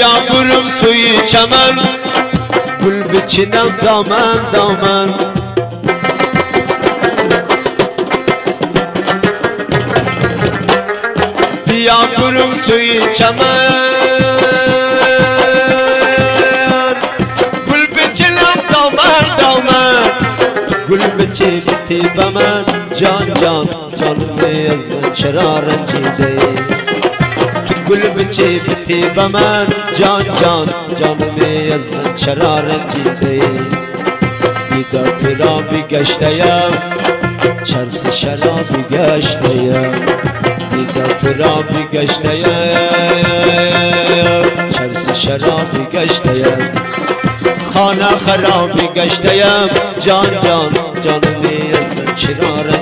بیا برم سوی چمن گل بچینم دامن دامن بیا برم سوی چمن گل بچینم دامن دامن گل بچی بتی بمن جان جان جانم از من چرا رنجیده گل بچی بتی بمن جان جان جانم از من چرا رنجیده دیدا ترا بگشتیم چرس شرابی گشتیم دیدا ترا بگشتیم چرس شرابی گشتیم خانه خرابی گشتیم جان جان جانم از من چرا رنجیده